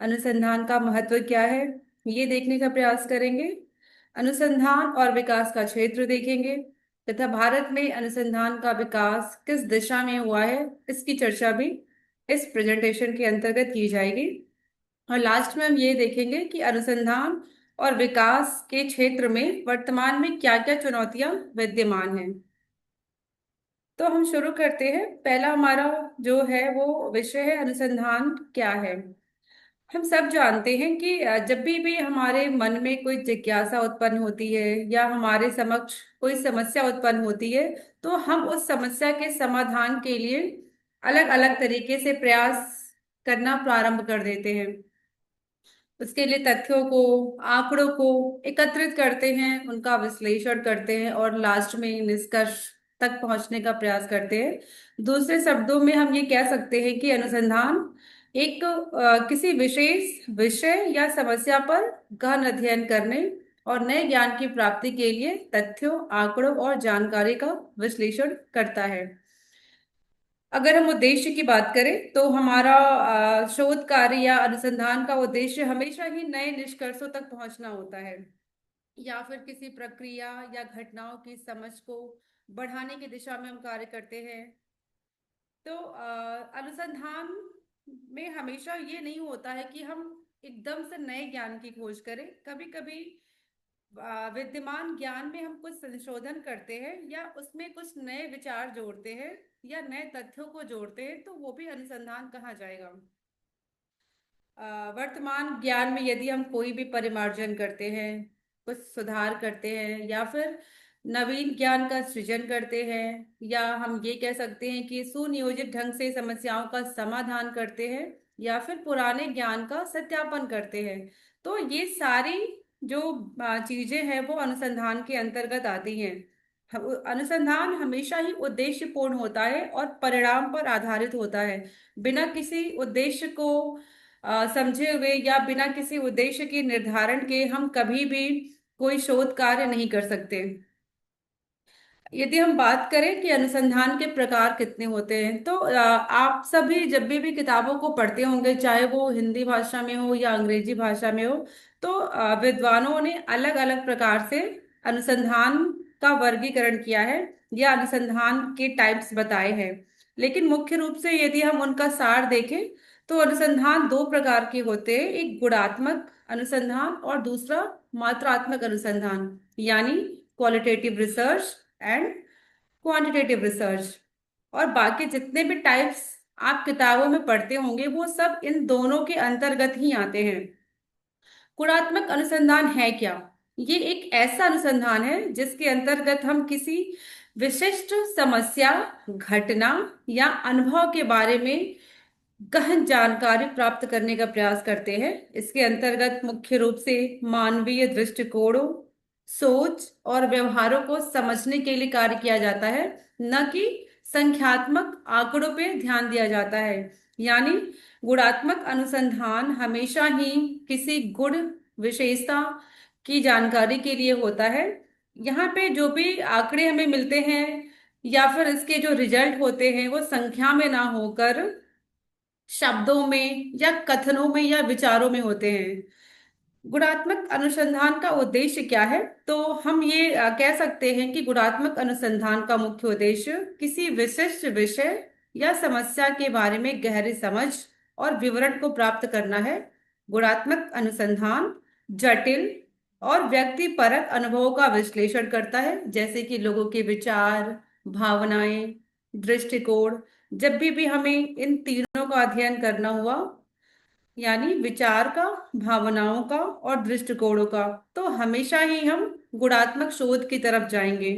अनुसंधान का महत्व क्या है, ये देखने का प्रयास करेंगे। अनुसंधान और विकास का क्षेत्र देखेंगे तथा भारत में अनुसंधान का विकास किस दिशा में हुआ है, इसकी चर्चा भी इस प्रेजेंटेशन के अंतर्गत की जाएगी। और लास्ट में हम ये देखेंगे कि अनुसंधान और विकास के क्षेत्र में वर्तमान में क्या क्या चुनौतियां विद्यमान हैं। तो हम शुरू करते हैं। पहला हमारा जो है वो विषय है अनुसंधान क्या है। हम सब जानते हैं कि जब भी हमारे मन में कोई जिज्ञासा उत्पन्न होती है या हमारे समक्ष कोई समस्या उत्पन्न होती है, तो हम उस समस्या के समाधान के लिए अलग अलग तरीके से प्रयास करना प्रारंभ कर देते हैं। उसके लिए तथ्यों को, आंकड़ों को एकत्रित करते हैं, उनका विश्लेषण करते हैं और लास्ट में निष्कर्ष तक पहुंचने का प्रयास करते हैं। दूसरे शब्दों में हम ये कह सकते हैं कि अनुसंधान एक किसी विशेष विषय या समस्या पर गहन अध्ययन करने और नए ज्ञान की प्राप्ति के लिए तथ्यों, आंकड़ों और जानकारी का विश्लेषण करता है। अगर हम उद्देश्य की बात करें तो हमारा शोध कार्य या अनुसंधान का उद्देश्य हमेशा ही नए निष्कर्षों तक पहुंचना होता है या फिर किसी प्रक्रिया या घटनाओं की समझ को बढ़ाने की दिशा में हम कार्य करते हैं। तो अनुसंधान में हमेशा ये नहीं होता है कि हम एकदम से नए ज्ञान की खोज करें। कभी कभी विद्यमान ज्ञान में हम कुछ संशोधन करते हैं या उसमें कुछ नए विचार जोड़ते हैं या नए तथ्यों को जोड़ते हैं, तो वो भी अनुसंधान कहा जाएगा। वर्तमान ज्ञान में यदि हम कोई भी परिमार्जन करते हैं, कुछ सुधार करते हैं या फिर नवीन ज्ञान का सृजन करते हैं, या हम ये कह सकते हैं कि सुनियोजित ढंग से समस्याओं का समाधान करते हैं या फिर पुराने ज्ञान का सत्यापन करते हैं, तो ये सारी जो चीजें हैं वो अनुसंधान के अंतर्गत आती हैं। अनुसंधान हमेशा ही उद्देश्यपूर्ण होता है और परिणाम पर आधारित होता है। बिना किसी उद्देश्य को समझे हुए या बिना किसी उद्देश्य के निर्धारण के हम कभी भी कोई शोध कार्य नहीं कर सकते। यदि हम बात करें कि अनुसंधान के प्रकार कितने होते हैं, तो आप सभी जब भी किताबों को पढ़ते होंगे, चाहे वो हिंदी भाषा में हो या अंग्रेजी भाषा में हो, तो विद्वानों ने अलग अलग प्रकार से अनुसंधान का वर्गीकरण किया है या अनुसंधान के टाइप्स बताए हैं। लेकिन मुख्य रूप से यदि हम उनका सार देखें तो अनुसंधान दो प्रकार के होते हैं, एक गुणात्मक अनुसंधान और दूसरा मात्रात्मक अनुसंधान, यानी qualitative research and quantitative research. और बाकी जितने भी टाइप्स आप किताबों में पढ़ते होंगे वो सब इन दोनों के अंतर्गत ही आते हैं। गुणात्मक अनुसंधान है क्या? ये एक ऐसा अनुसंधान है जिसके अंतर्गत हम किसी विशिष्ट समस्या, घटना या अनुभव के बारे में गहन जानकारी प्राप्त करने का प्रयास करते हैं। इसके अंतर्गत मुख्य रूप से मानवीय दृष्टिकोणों, सोच और व्यवहारों को समझने के लिए कार्य किया जाता है, न कि संख्यात्मक आंकड़ों पे ध्यान दिया जाता है। यानी गुणात्मक अनुसंधान हमेशा ही किसी गुण, विशेषता की जानकारी के लिए होता है। यहाँ पे जो भी आंकड़े हमें मिलते हैं या फिर इसके जो रिजल्ट होते हैं वो संख्या में ना होकर शब्दों में या कथनों में या विचारों में होते हैं। गुणात्मक अनुसंधान का उद्देश्य क्या है? तो हम ये कह सकते हैं कि गुणात्मक अनुसंधान का मुख्य उद्देश्य किसी विशिष्ट विषय या समस्या के बारे में गहरी समझ और विवरण को प्राप्त करना है। गुणात्मक अनुसंधान जटिल और व्यक्तिपरक अनुभवों का विश्लेषण करता है, जैसे कि लोगों के विचार, भावनाएं, दृष्टिकोण। जब भी हमें इन तीनों का अध्ययन करना हुआ, यानी विचार का, भावनाओं का और दृष्टिकोणों का, तो हमेशा ही हम गुणात्मक शोध की तरफ जाएंगे।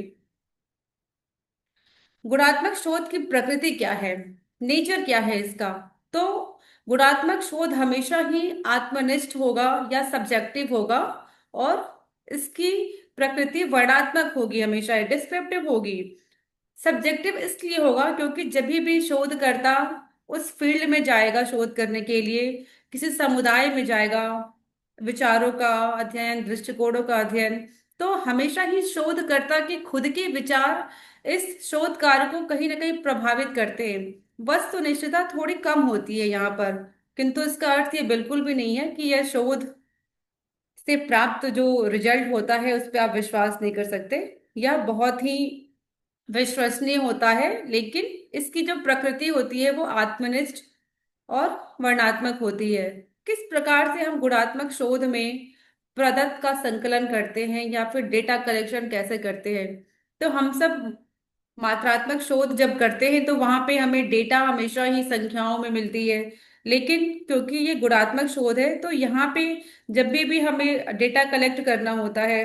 गुणात्मक शोध की प्रकृति क्या है, नेचर क्या है इसका? तो गुणात्मक शोध हमेशा ही आत्मनिष्ठ होगा या सब्जेक्टिव होगा, और इसकी प्रकृति वर्णनात्मक होगी, हमेशा डिस्क्रिप्टिव होगी। सब्जेक्टिव इसलिए होगा क्योंकि जब भी शोधकर्ता उस फील्ड में जाएगा शोध करने के लिए, किसी समुदाय में जाएगा, विचारों का अध्ययन, दृष्टिकोणों का अध्ययन, तो हमेशा ही शोधकर्ता के खुद के विचार इस शोध कार्य को कहीं ना कहीं प्रभावित करते हैं। वस्तुनिष्ठता थोड़ी कम होती है यहाँ पर, किंतु इसका अर्थ ये बिल्कुल भी नहीं है कि यह शोध से प्राप्त जो रिजल्ट होता है उस पर आप विश्वास नहीं कर सकते। यह बहुत ही विश्वसनीय होता है, लेकिन इसकी जो प्रकृति होती है वो आत्मनिष्ठ और वर्णनात्मक होती है। किस प्रकार से हम गुणात्मक शोध में प्रदत्त का संकलन करते हैं या फिर डेटा कलेक्शन कैसे करते हैं? तो हम सब मात्रात्मक शोध जब करते हैं तो वहां पे हमें डेटा हमेशा ही संख्याओं में मिलती है। लेकिन क्योंकि ये गुणात्मक शोध है तो यहाँ पे जब भी हमें डेटा कलेक्ट करना होता है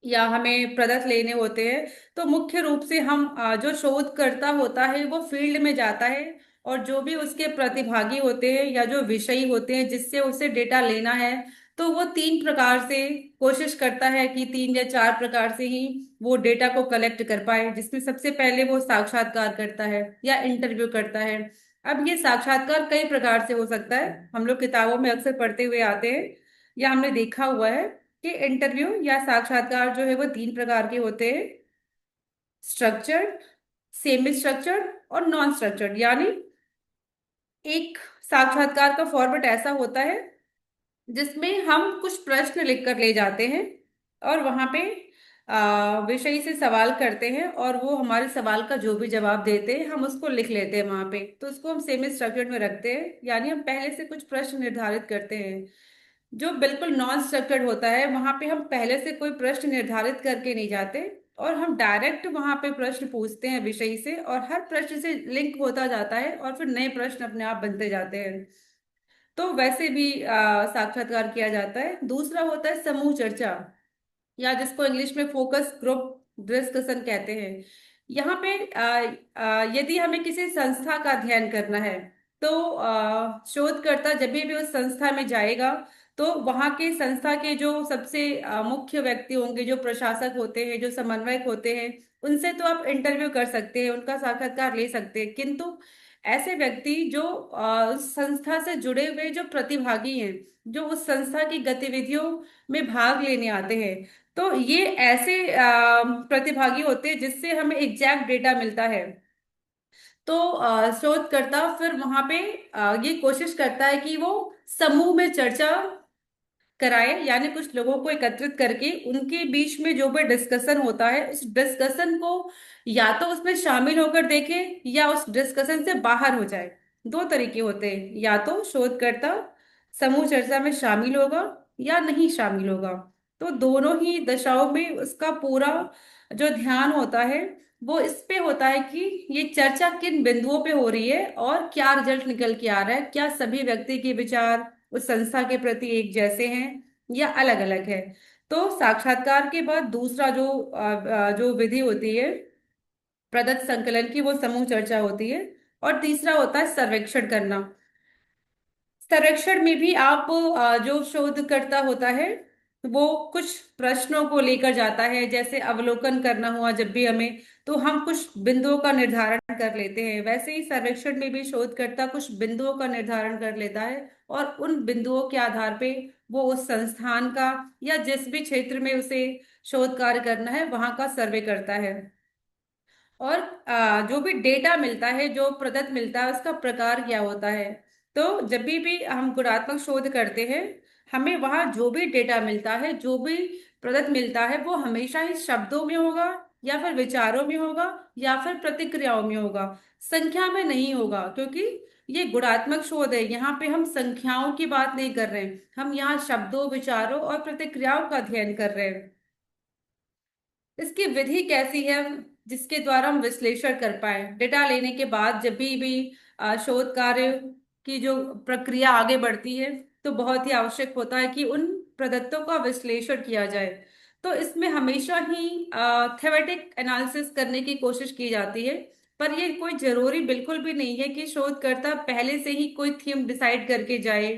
या हमें प्रदत्त लेने होते हैं, तो मुख्य रूप से हम जो शोधकर्ता होता है वो फील्ड में जाता है, और जो भी उसके प्रतिभागी होते हैं या जो विषयी होते हैं जिससे उसे डेटा लेना है, तो वो तीन प्रकार से कोशिश करता है कि तीन या चार प्रकार से ही वो डेटा को कलेक्ट कर पाए, जिसमें सबसे पहले वो साक्षात्कार करता है या इंटरव्यू करता है। अब ये साक्षात्कार कई प्रकार से हो सकता है, हम लोग किताबों में अक्सर पढ़ते हुए आते हैं या हमने देखा हुआ है कि इंटरव्यू या साक्षात्कार जो है वो तीन प्रकार के होते हैं: स्ट्रक्चर्ड, सेमी स्ट्रक्चर्ड और नॉन स्ट्रक्चर्ड। यानी एक साक्षात्कार का फॉर्मेट ऐसा होता है जिसमें हम कुछ प्रश्न लिख कर ले जाते हैं और वहां पे विषय से सवाल करते हैं, और वो हमारे सवाल का जो भी जवाब देते हैं हम उसको लिख लेते हैं वहां पे, तो उसको हम सेमी स्ट्रक्चर्ड में रखते हैं। यानी हम पहले से कुछ प्रश्न निर्धारित करते हैं। जो बिल्कुल नॉन स्ट्रक्चर्ड होता है वहां पे हम पहले से कोई प्रश्न निर्धारित करके नहीं जाते, और हम डायरेक्ट वहां पे प्रश्न पूछते हैं विषय से, और हर प्रश्न से लिंक होता जाता है और फिर नए प्रश्न अपने आप बनते जाते हैं। तो वैसे भी साक्षात्कार किया जाता है। दूसरा होता है समूह चर्चा, या जिसको इंग्लिश में फोकस ग्रुप डिस्कशन कहते हैं। यहाँ पे यदि हमें किसी संस्था का अध्ययन करना है, तो शोधकर्ता जब भी उस संस्था में जाएगा तो वहाँ के संस्था के जो सबसे मुख्य व्यक्ति होंगे, जो प्रशासक होते हैं, जो समन्वयक होते हैं, उनसे तो आप इंटरव्यू कर सकते हैं, उनका साक्षात्कार ले सकते हैं। किंतु ऐसे व्यक्ति जो उस संस्था से जुड़े हुए जो प्रतिभागी हैं, जो उस संस्था की गतिविधियों में भाग लेने आते हैं, तो ये ऐसे प्रतिभागी होते हैं जिससे हमें एग्जैक्ट डेटा मिलता है। तो शोधकर्ता फिर वहां पे ये कोशिश करता है कि वो समूह में चर्चा कराए, यानी कुछ लोगों को एकत्रित करके उनके बीच में जो भी डिस्कशन होता है उस डिस्कशन को या तो उसमें शामिल होकर देखे या उस डिस्कशन से बाहर हो जाए। दो तरीके होते हैं, या तो शोधकर्ता समूह चर्चा में शामिल होगा या नहीं शामिल होगा। तो दोनों ही दशाओं में उसका पूरा जो ध्यान होता है वो इस पे होता है कि ये चर्चा किन बिंदुओं पे हो रही है और क्या रिजल्ट निकल के आ रहा है, क्या सभी व्यक्ति के विचार उस संस्था के प्रति एक जैसे हैं या अलग अलग है। तो साक्षात्कार के बाद दूसरा जो विधि होती है प्रदत्त संकलन की, वो समूह चर्चा होती है। और तीसरा होता है सर्वेक्षण करना। सर्वेक्षण में भी आप जो शोधकर्ता होता है वो कुछ प्रश्नों को लेकर जाता है, जैसे अवलोकन करना हुआ जब भी हमें, तो हम कुछ बिंदुओं का निर्धारण कर लेते हैं। वैसे ही सर्वेक्षण में भी शोधकर्ता कुछ बिंदुओं का निर्धारण कर लेता है, और उन बिंदुओं के आधार पे वो उस संस्थान का या जिस भी क्षेत्र में उसे शोध कार्य करना है वहां का सर्वे करता है। और जो भी डेटा मिलता है, जो प्रदत्त मिलता है, उसका प्रकार क्या होता है? तो जब भी हम गुणात्मक शोध करते हैं, हमें वहां जो भी डेटा मिलता है, जो भी प्रदत्त मिलता है, वो हमेशा ही शब्दों में होगा या फिर विचारों में होगा या फिर प्रतिक्रियाओं में होगा, संख्या में नहीं होगा। क्योंकि ये गुणात्मक शोध है, यहाँ पे हम संख्याओं की बात नहीं कर रहे हैं, हम यहाँ शब्दों, विचारों और प्रतिक्रियाओं का अध्ययन कर रहे हैं। इसकी विधि कैसी है जिसके द्वारा हम विश्लेषण कर पाए? डेटा लेने के बाद जब भी शोध कार्य की जो प्रक्रिया आगे बढ़ती है, तो बहुत ही आवश्यक होता है कि उन प्रदत्तों का विश्लेषण किया जाए। तो इसमें हमेशा ही थेमेटिक एनालिसिस करने की कोशिश की जाती है, पर ये कोई जरूरी बिल्कुल भी नहीं है कि शोधकर्ता पहले से ही कोई थीम डिसाइड करके जाए।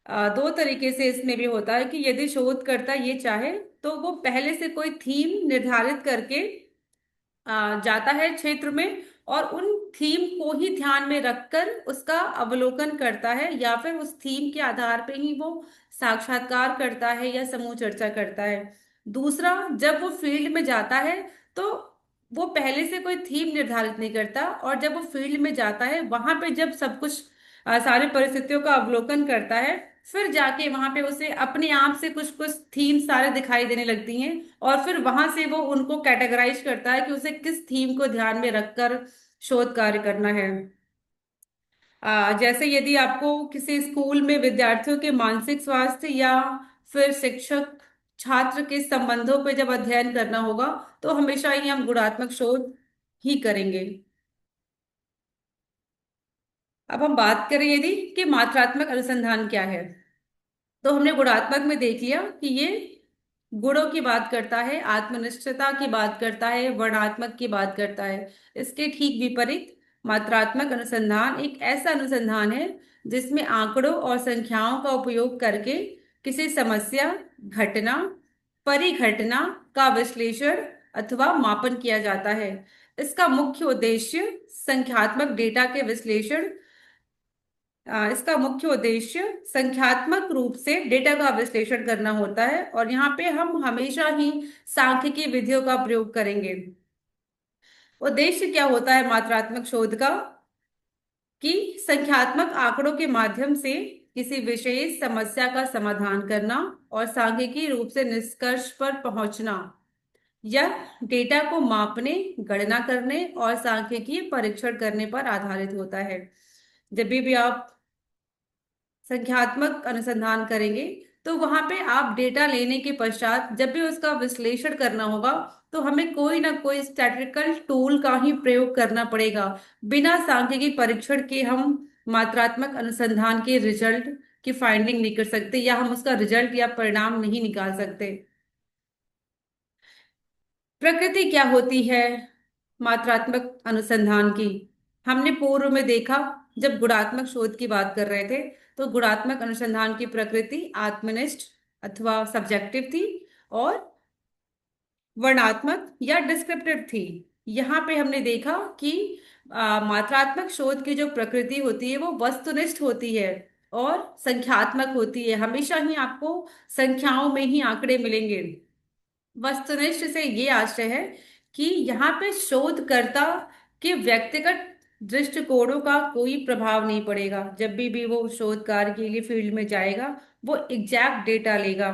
दो तरीके से इसमें भी होता है कि यदि शोधकर्ता ये चाहे तो वो पहले से कोई थीम निर्धारित करके जाता है क्षेत्र में, और उन थीम को ही ध्यान में रखकर उसका अवलोकन करता है, या फिर उस थीम के आधार पे ही वो साक्षात्कार करता है या समूह चर्चा करता है। दूसरा, जब वो फील्ड में जाता है तो वो पहले से कोई थीम निर्धारित नहीं करता, और जब वो फील्ड में जाता है वहां पे जब सब कुछ सारी परिस्थितियों का अवलोकन करता है, फिर जाके वहां पे उसे अपने आप से कुछ कुछ थीम सारे दिखाई देने लगती हैं, और फिर वहां से वो उनको कैटेगराइज करता है कि उसे किस थीम को ध्यान में रखकर शोध कार्य करना है। जैसे यदि आपको किसी स्कूल में विद्यार्थियों के मानसिक स्वास्थ्य या फिर शिक्षक छात्र के संबंधों पर जब अध्ययन करना होगा, तो हमेशा ही हम गुणात्मक शोध ही करेंगे। अब हम बात करें यदि कि मात्रात्मक अनुसंधान क्या है, तो हमने गुणात्मक में देख लिया कि ये गुणों की बात करता है, आत्मनिष्ठता की बात करता है, वर्णात्मक की बात करता है। इसके ठीक विपरीत मात्रात्मक अनुसंधान एक ऐसा अनुसंधान है जिसमें आंकड़ों और संख्याओं का उपयोग करके किसी समस्या, घटना, परिघटना का विश्लेषण अथवा मापन किया जाता है। इसका मुख्य उद्देश्य संख्यात्मक डेटा के विश्लेषण इसका मुख्य उद्देश्य संख्यात्मक रूप से डेटा का विश्लेषण करना होता है, और यहाँ पे हम हमेशा ही सांख्यिकी विधियों का प्रयोग करेंगे। उद्देश्य क्या होता है मात्रात्मक शोध का? कि संख्यात्मक आंकड़ों के माध्यम से किसी विशेष समस्या का समाधान करना और सांख्यिकीय रूप से निष्कर्ष पर पहुंचना। यह डेटा को मापने, गणना करने और सांख्यिकीय परीक्षण करने पर आधारित होता है। जब भी आप संख्यात्मक अनुसंधान करेंगे, तो वहां पे आप डेटा लेने के पश्चात जब भी उसका विश्लेषण करना होगा, तो हमें कोई ना कोई स्टैटिस्टिकल टूल का ही प्रयोग करना पड़ेगा। बिना सांख्यिकी परीक्षण के हम मात्रात्मक अनुसंधान के रिजल्ट की फाइंडिंग नहीं कर सकते, या हम उसका रिजल्ट या परिणाम नहीं निकाल सकते। प्रकृति क्या होती है मात्रात्मक अनुसंधान की? हमने पूर्व में देखा, जब गुणात्मक शोध की बात कर रहे थे, तो गुणात्मक अनुसंधान की प्रकृति आत्मनिष्ठ अथवा सब्जेक्टिव थी, और वर्णात्मक या डिस्क्रिप्टिव थी। यहाँ पे हमने देखा कि मात्रात्मक शोध की जो प्रकृति होती है वो वस्तुनिष्ठ होती है और संख्यात्मक होती है। हमेशा ही आपको संख्याओं में ही आंकड़े मिलेंगे। वस्तुनिष्ठ से ये आशय है कि यहाँ पे शोधकर्ता के व्यक्तिगत दृष्टिकोणों का कोई प्रभाव नहीं पड़ेगा। जब भी वो शोध कार्य के लिए फील्ड में जाएगा, वो एग्जैक्ट डेटा लेगा।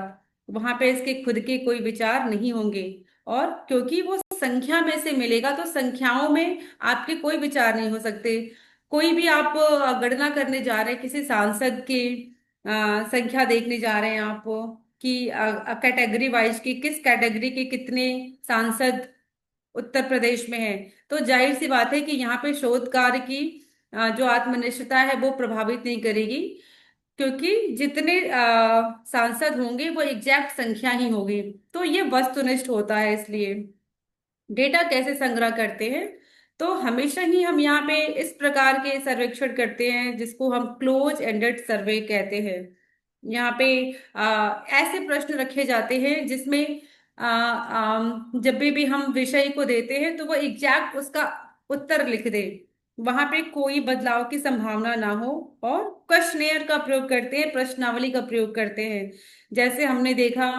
वहां पे इसके खुद के कोई विचार नहीं होंगे, और क्योंकि वो संख्या में से मिलेगा, तो संख्याओं में आपके कोई विचार नहीं हो सकते। कोई भी आप गणना करने जा रहे हैं किसी सांसद की संख्या देखने जा रहे हैं आप, कि कैटेगरी वाइज की किस कैटेगरी के कितने सांसद उत्तर प्रदेश में है, तो जाहिर सी बात है कि यहाँ पे शोध कार्य की जो आत्मनिष्ठता है वो प्रभावित नहीं करेगी, क्योंकि जितने सांसद होंगे वो एग्जैक्ट संख्या ही होगी। तो ये वस्तुनिष्ठ होता है। इसलिए डेटा कैसे संग्रह करते हैं, तो हमेशा ही हम यहाँ पे इस प्रकार के सर्वेक्षण करते हैं जिसको हम क्लोज एंडेड सर्वे कहते हैं। यहाँ पे ऐसे प्रश्न रखे जाते हैं जिसमें जब भी हम विषय को देते हैं तो वो एग्जैक्ट उसका उत्तर लिख दे, वहां पे कोई बदलाव की संभावना ना हो, और क्वेश्चनेयर का प्रयोग करते हैं, प्रश्नावली का प्रयोग करते हैं। जैसे हमने देखा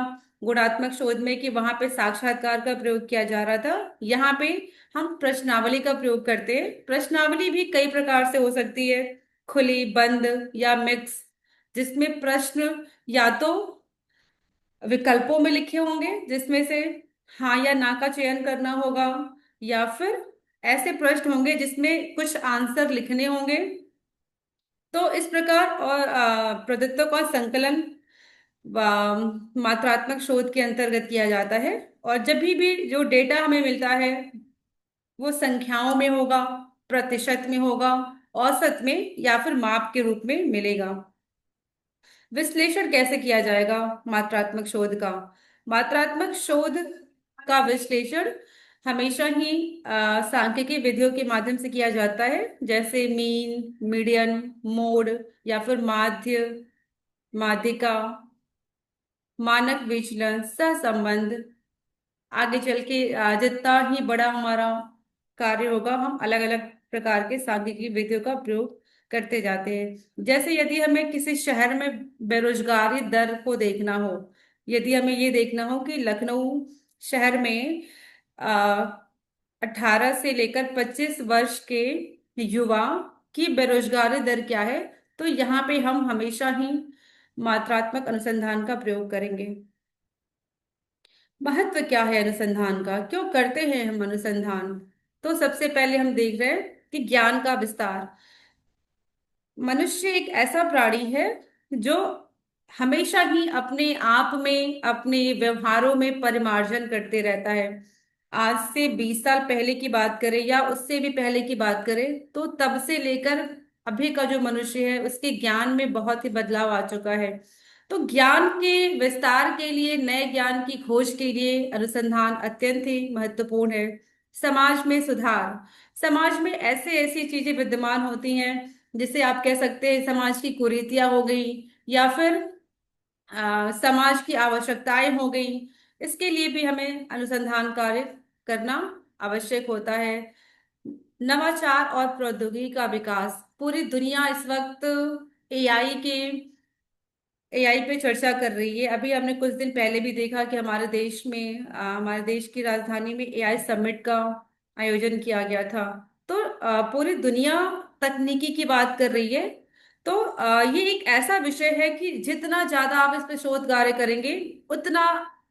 गुणात्मक शोध में कि वहां पे साक्षात्कार का प्रयोग किया जा रहा था, यहाँ पे हम प्रश्नावली का प्रयोग करते हैं। प्रश्नावली भी कई प्रकार से हो सकती है, खुली, बंद या मिक्स, जिसमें प्रश्न या तो विकल्पों में लिखे होंगे जिसमें से हाँ या ना का चयन करना होगा, या फिर ऐसे प्रश्न होंगे जिसमें कुछ आंसर लिखने होंगे। तो इस प्रकार और प्रदत्तों का संकलन मात्रात्मक शोध के अंतर्गत किया जाता है। और जब भी जो डेटा हमें मिलता है वो संख्याओं में होगा, प्रतिशत में होगा, औसत में, या फिर माप के रूप में मिलेगा। विश्लेषण कैसे किया जाएगा मात्रात्मक शोध का? मात्रात्मक शोध का विश्लेषण हमेशा ही सांख्यिकी विधियों के माध्यम से किया जाता है, जैसे मीन, मीडियन, मोड, या फिर माध्य, माध्यिका, मानक विचलन, सहसंबंध। आगे चल के जितना ही बड़ा हमारा कार्य होगा, हम अलग अलग प्रकार के सांख्यिकी विधियों का प्रयोग करते जाते हैं। जैसे यदि हमें किसी शहर में बेरोजगारी दर को देखना हो, यदि हमें ये देखना हो कि लखनऊ शहर में 18 से लेकर 25 वर्ष के युवा की बेरोजगारी दर क्या है, तो यहाँ पे हम हमेशा ही मात्रात्मक अनुसंधान का प्रयोग करेंगे। महत्व क्या है अनुसंधान का, क्यों करते हैं हम अनुसंधान? तो सबसे पहले हम देख रहे हैं कि ज्ञान का विस्तार। मनुष्य एक ऐसा प्राणी है जो हमेशा ही अपने आप में, अपने व्यवहारों में परिमार्जन करते रहता है। आज से 20 साल पहले की बात करें या उससे भी पहले की बात करें, तो तब से लेकर अभी का जो मनुष्य है उसके ज्ञान में बहुत ही बदलाव आ चुका है। तो ज्ञान के विस्तार के लिए, नए ज्ञान की खोज के लिए अनुसंधान अत्यंत ही महत्वपूर्ण है। समाज में सुधार। समाज में ऐसे ऐसी चीजें विद्यमान होती हैं जिसे आप कह सकते हैं समाज की कुरीतियां हो गई, या फिर समाज की आवश्यकताएं हो गई। इसके लिए भी हमें अनुसंधान कार्य करना आवश्यक होता है। नवाचार और प्रौद्योगिकी का विकास। पूरी दुनिया इस वक्त एआई पे चर्चा कर रही है। अभी हमने कुछ दिन पहले भी देखा कि हमारे देश में, हमारे देश की राजधानी में एआई समिट का आयोजन किया गया था। तो पूरी दुनिया तकनीकी की बात कर रही है। तो ये एक ऐसा विषय है कि जितना ज्यादा आप इस पे शोध कार्य करेंगे, उतना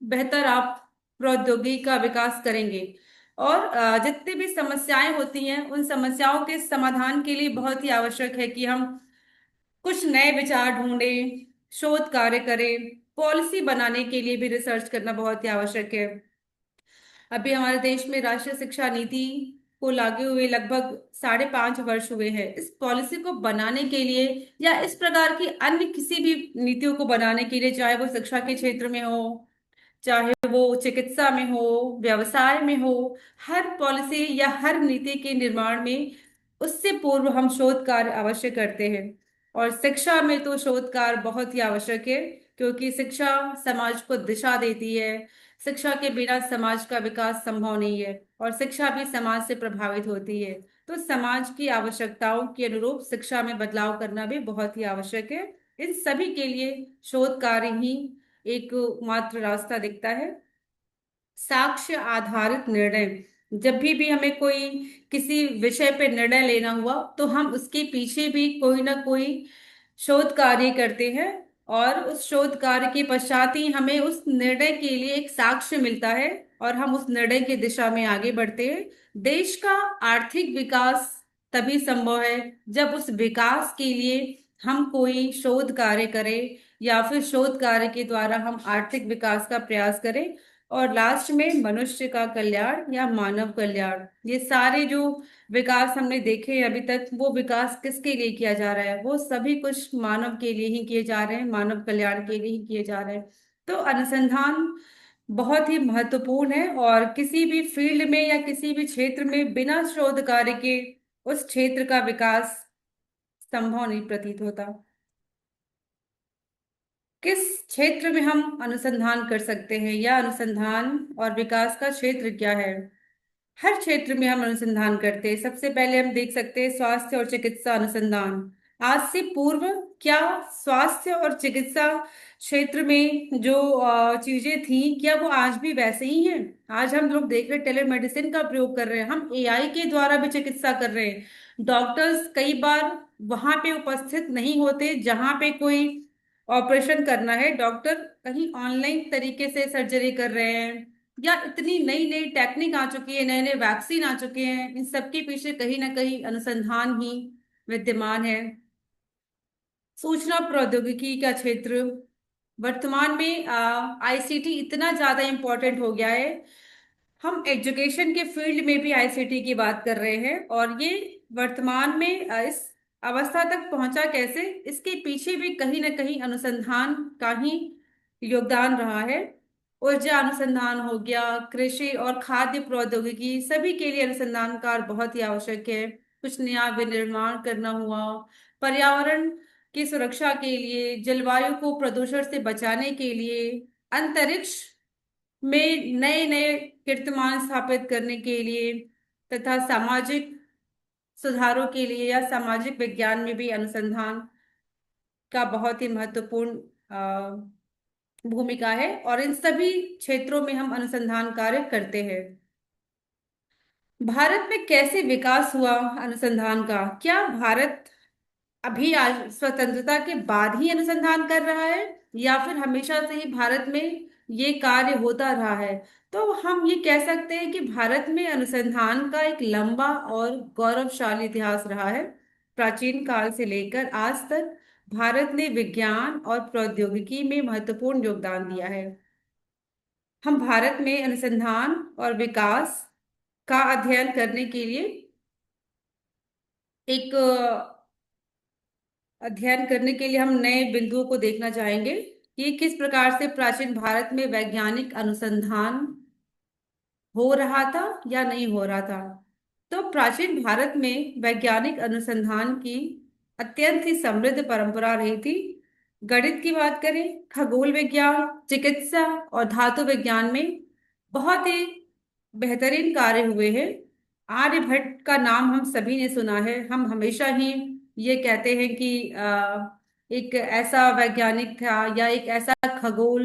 बेहतर आप प्रौद्योगिकी का विकास करेंगे। और जितनी भी समस्याएं होती हैं, उन समस्याओं के समाधान के लिए बहुत ही आवश्यक है कि हम कुछ नए विचार ढूंढें, शोध कार्य करें। पॉलिसी बनाने के लिए भी रिसर्च करना बहुत ही आवश्यक है। अभी हमारे देश में राष्ट्रीय शिक्षा नीति को लागू हुए लगभग 5.5 वर्ष हुए हैं। इस पॉलिसी को बनाने के लिए या इस प्रकार की अन्य किसी भी नीतियों को बनाने के लिए, चाहे वो शिक्षा के क्षेत्र में हो, चाहे वो चिकित्सा में हो, व्यवसाय में हो, हर पॉलिसी या हर नीति के निर्माण में उससे पूर्व हम शोध कार्य अवश्य करते हैं। और शिक्षा में तो शोध कार्य बहुत ही आवश्यक है, क्योंकि शिक्षा समाज को दिशा देती है। शिक्षा के बिना समाज का विकास संभव नहीं है, और शिक्षा भी समाज से प्रभावित होती है। तो समाज की आवश्यकताओं के अनुरूप शिक्षा में बदलाव करना भी बहुत ही आवश्यक है। इन सभी के लिए शोध कार्य ही एक मात्र रास्ता दिखता है। साक्ष्य आधारित निर्णय। जब भी हमें कोई किसी विषय पे निर्णय लेना हुआ, तो हम उसके पीछे भी कोई ना कोई शोध कार्य करते हैं। और उस शोध कार्य के पश्चात ही हमें उस निर्णय के लिए एक साक्ष्य मिलता है, और हम उस निर्णय की दिशा में आगे बढ़ते हैं। देश का आर्थिक विकास तभी संभव है जब उस विकास के लिए हम कोई शोध कार्य करें, या फिर शोध कार्य के द्वारा हम आर्थिक विकास का प्रयास करें। और लास्ट में मनुष्य का कल्याण या मानव कल्याण। ये सारे जो विकास हमने देखे हैं अभी तक, वो विकास किसके लिए किया जा रहा है? वो सभी कुछ मानव के लिए ही किए जा रहे हैं, मानव कल्याण के लिए ही किए जा रहे हैं। तो अनुसंधान बहुत ही महत्वपूर्ण है, और किसी भी फील्ड में या किसी भी क्षेत्र में बिना शोध कार्य के उस क्षेत्र का विकास संभव नहीं प्रतीत होता। किस क्षेत्र में हम अनुसंधान कर सकते हैं, या अनुसंधान और विकास का क्षेत्र क्या है? हर क्षेत्र में हम अनुसंधान करते हैं। सबसे पहले हम देख सकते हैं स्वास्थ्य और चिकित्सा अनुसंधान। आज से पूर्व क्या स्वास्थ्य और चिकित्सा क्षेत्र में जो चीजें थी, क्या वो आज भी वैसे ही हैं? आज हम लोग देख रहे हैं टेलीमेडिसिन का प्रयोग कर रहे हैं, हम एआई के द्वारा भी चिकित्सा कर रहे हैं। डॉक्टर्स कई बार वहां पे उपस्थित नहीं होते जहां पे कोई ऑपरेशन करना है, डॉक्टर कहीं ऑनलाइन तरीके से सर्जरी कर रहे हैं। या इतनी नई नई टेक्निक आ चुकी है, नए नए वैक्सीन आ चुके हैं, इन सब के पीछे कहीं ना कहीं अनुसंधान ही विद्यमान है। सूचना प्रौद्योगिकी का क्षेत्र। वर्तमान में आईसीटी इतना ज्यादा इम्पोर्टेंट हो गया है। हम एजुकेशन के फील्ड में भी आईसीटी की बात कर रहे हैं, और ये वर्तमान में इस अवस्था तक पहुंचा कैसे, इसके पीछे भी कहीं ना कहीं अनुसंधान का ही योगदान रहा है। ऊर्जा अनुसंधान हो गया, कृषि और खाद्य प्रौद्योगिकी, सभी के लिए अनुसंधान कार्य बहुत ही आवश्यक है। कुछ नया विनिर्माण करना हुआ, पर्यावरण की सुरक्षा के लिए, जलवायु को प्रदूषण से बचाने के लिए, अंतरिक्ष में नए नए कीर्तिमान स्थापित करने के लिए, तथा सामाजिक सुधारों के लिए या सामाजिक विज्ञान में भी अनुसंधान का बहुत ही महत्वपूर्ण भूमिका है। और इन सभी क्षेत्रों में हम अनुसंधान कार्य करते हैं। भारत में कैसे विकास हुआ अनुसंधान का? क्या भारत अभी आज स्वतंत्रता के बाद ही अनुसंधान कर रहा है, या फिर हमेशा से ही भारत में ये कार्य होता रहा है? तो हम ये कह सकते हैं कि भारत में अनुसंधान का एक लंबा और गौरवशाली इतिहास रहा है। प्राचीन काल से लेकर आज तक भारत ने विज्ञान और प्रौद्योगिकी में महत्वपूर्ण योगदान दिया है। हम भारत में अनुसंधान और विकास का अध्ययन करने के लिए एक अध्ययन करने के लिए हम नए बिंदुओं को देखना चाहेंगे कि किस प्रकार से प्राचीन भारत में वैज्ञानिक अनुसंधान हो रहा था या नहीं हो रहा था। तो प्राचीन भारत में वैज्ञानिक अनुसंधान की अत्यंत ही समृद्ध परंपरा रही थी। गणित की बात करें, खगोल विज्ञान, चिकित्सा और धातु विज्ञान में बहुत ही बेहतरीन कार्य हुए हैं। आर्यभट्ट का नाम हम सभी ने सुना है। हम हमेशा ही ये कहते हैं कि एक ऐसा वैज्ञानिक था या एक ऐसा खगोल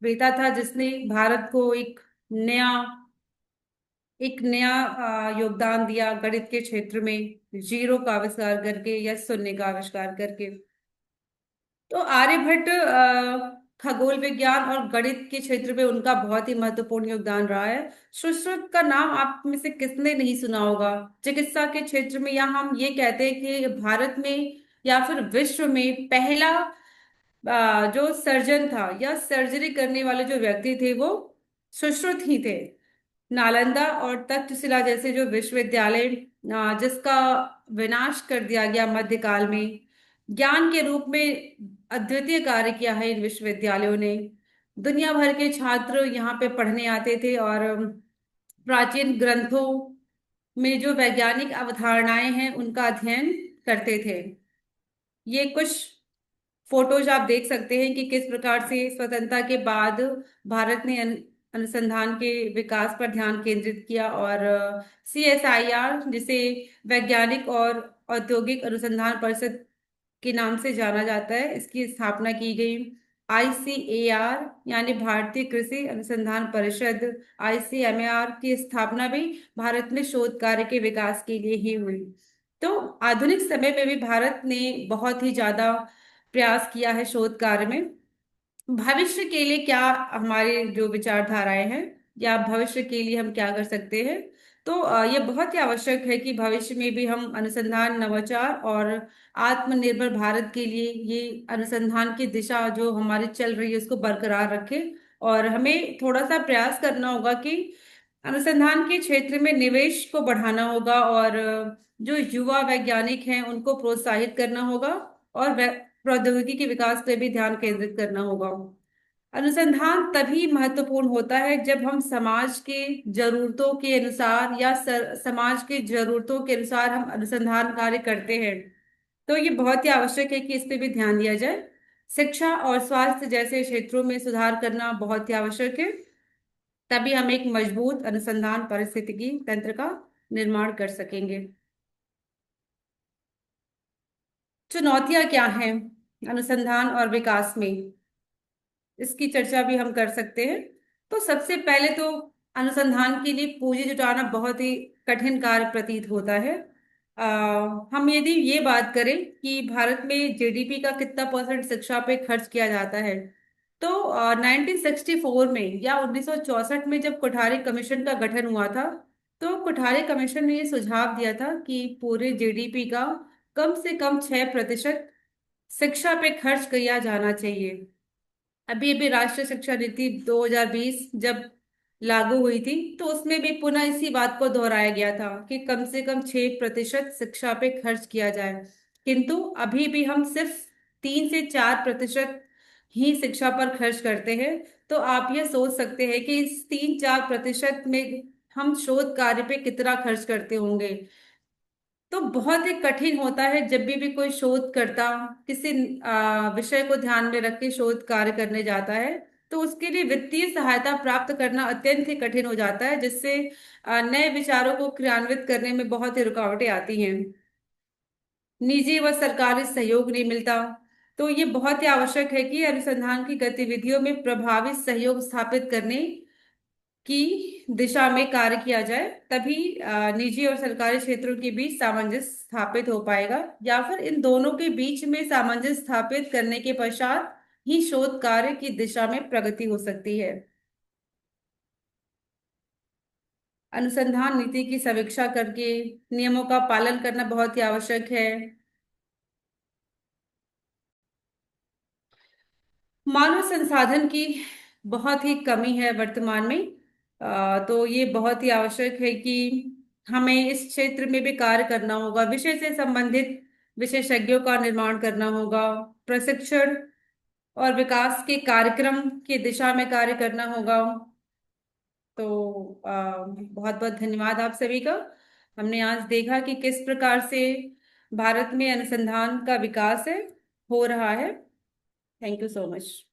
वेता था जिसने भारत को एक नया योगदान दिया गणित के क्षेत्र में, जीरो का आविष्कार करके या शून्य का आविष्कार करके। तो आर्यभट्ट खगोल विज्ञान और गणित के क्षेत्र में उनका बहुत ही महत्वपूर्ण योगदान रहा है। सुश्रुत का नाम आप में से किसने नहीं सुना होगा? चिकित्सा के क्षेत्र में, या हम ये कहते हैं कि भारत में या फिर विश्व में पहला जो सर्जन था या सर्जरी करने वाले जो व्यक्ति थे वो सुश्रुत ही थे। नालंदा और तक्षशिला जैसे जो विश्वविद्यालय जिसका विनाश कर दिया गया मध्यकाल में, ज्ञान के रूप में अद्वितीय कार्य किया है इन विश्वविद्यालयों ने। दुनिया भर के छात्र यहाँ पे पढ़ने आते थे और प्राचीन ग्रंथों में जो वैज्ञानिक अवधारणाएं हैं उनका अध्ययन करते थे। ये कुछ फोटोज आप देख सकते हैं कि किस प्रकार से स्वतंत्रता के बाद भारत ने अनुसंधान के विकास पर ध्यान केंद्रित किया। और CSIR, जिसे वैज्ञानिक और औद्योगिक अनुसंधान परिषद के नाम से जाना जाता है, इसकी स्थापना की गई। ICAR यानी भारतीय कृषि अनुसंधान परिषद, ICMAR की स्थापना भी भारत में शोध कार्य के विकास के लिए ही हुई। तो आधुनिक समय में भी भारत ने बहुत ही ज्यादा प्रयास किया है शोध कार्य में। भविष्य के लिए क्या हमारे जो विचारधाराएं हैं या भविष्य के लिए हम क्या कर सकते हैं? तो ये बहुत ही आवश्यक है कि भविष्य में भी हम अनुसंधान, नवाचार और आत्मनिर्भर भारत के लिए ये अनुसंधान की दिशा जो हमारी चल रही है उसको बरकरार रखें। और हमें थोड़ा सा प्रयास करना होगा कि अनुसंधान के क्षेत्र में निवेश को बढ़ाना होगा, और जो युवा वैज्ञानिक हैं उनको प्रोत्साहित करना होगा, और प्रौद्योगिकी के विकास पे भी ध्यान केंद्रित करना होगा। अनुसंधान तभी महत्वपूर्ण होता है जब हम समाज के जरूरतों के अनुसार या समाज के जरूरतों के अनुसार हम अनुसंधान कार्य करते हैं। तो ये बहुत ही आवश्यक है कि इस पे भी ध्यान दिया जाए। शिक्षा और स्वास्थ्य जैसे क्षेत्रों में सुधार करना बहुत ही आवश्यक है। तभी हम एक मजबूत अनुसंधान पारिस्थितिकी तंत्र का निर्माण कर सकेंगे। चुनौतियां क्या हैं अनुसंधान और विकास में, इसकी चर्चा भी हम कर सकते हैं। तो सबसे पहले तो अनुसंधान के लिए पूंजी जुटाना बहुत ही कठिन कार्य प्रतीत होता है। आ, हम यदि ये बात करें कि भारत में GDP का कितना परसेंट शिक्षा पे खर्च किया जाता है, तो 1964 में या 1964 में जब कोठारी कमीशन का गठन हुआ था, तो कोठारी कमीशन ने ये सुझाव दिया था कि पूरे GDP का कम से कम 6% शिक्षा पे खर्च किया जाना चाहिए। अभी अभी राष्ट्रीय शिक्षा नीति 2020 जब लागू हुई थी, तो उसमें भी पुनः इसी बात को दोहराया गया था कि कम से कम 6% शिक्षा पे खर्च किया जाए। किंतु अभी भी हम सिर्फ 3 से 4% ही शिक्षा पर खर्च करते हैं। तो आप ये सोच सकते हैं कि इस 3-4% में हम शोध कार्य पे कितना खर्च करते होंगे। तो बहुत ही कठिन होता है जब भी कोई शोधकर्ता किसी विषय को ध्यान में रख के शोध कार्य करने जाता है, तो उसके लिए वित्तीय सहायता प्राप्त करना अत्यंत ही कठिन हो जाता है, जिससे नए विचारों को क्रियान्वित करने में बहुत ही रुकावटें आती हैं। निजी व सरकारी सहयोग नहीं मिलता। तो ये बहुत ही आवश्यक है कि अनुसंधान की गतिविधियों में प्रभावी सहयोग स्थापित करने की दिशा में कार्य किया जाए, तभी निजी और सरकारी क्षेत्रों के बीच सामंजस्य स्थापित हो पाएगा, या फिर इन दोनों के बीच में सामंजस्य स्थापित करने के पश्चात ही शोध कार्य की दिशा में प्रगति हो सकती है। अनुसंधान नीति की समीक्षा करके नियमों का पालन करना बहुत ही आवश्यक है। मानव संसाधन की बहुत ही कमी है वर्तमान में। तो ये बहुत ही आवश्यक है कि हमें इस क्षेत्र में भी कार्य करना होगा, विषय से संबंधित विशेषज्ञों का निर्माण करना होगा, प्रशिक्षण और विकास के कार्यक्रम की दिशा में कार्य करना होगा। तो बहुत बहुत धन्यवाद आप सभी का। हमने आज देखा कि किस प्रकार से भारत में अनुसंधान का विकास है हो रहा है। Thank you so much.